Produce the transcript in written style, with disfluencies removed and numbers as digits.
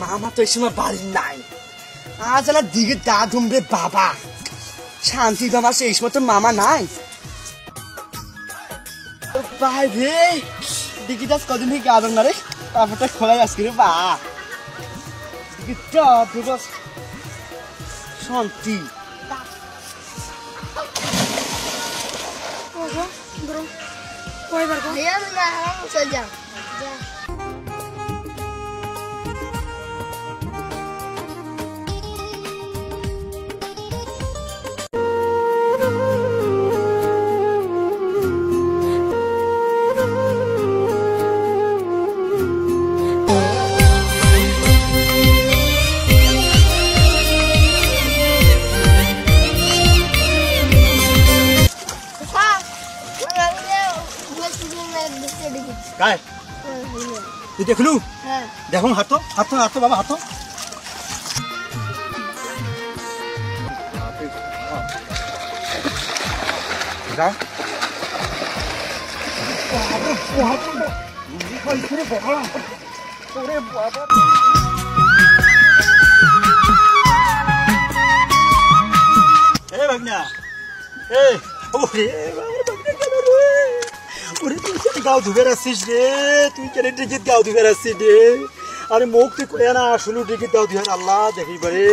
মামা তো এই সময় বাড়ি নাই। আজ আলা দিকে দা ধুমরে বাবা শান্তি বাবা, সেই সময় তো মামা নাই। ভাই রে দিকে দাস কদিন থেকে আদর না রে, তারপরটা খোলাই আজকে রে বা শান্তি। চল যা তুই দেখলু? দেখুন হাঁটো হাঁটো হাঁটো বাবা হাঁটো। গাও ধুবে আসছিস রে, তুই কেন টিকিট গাও ধুবে আসছিস রে? আরে মুখ তুই করে না আসলে টিকিট গাও ধুবে আল্লাহ দেখি বারে।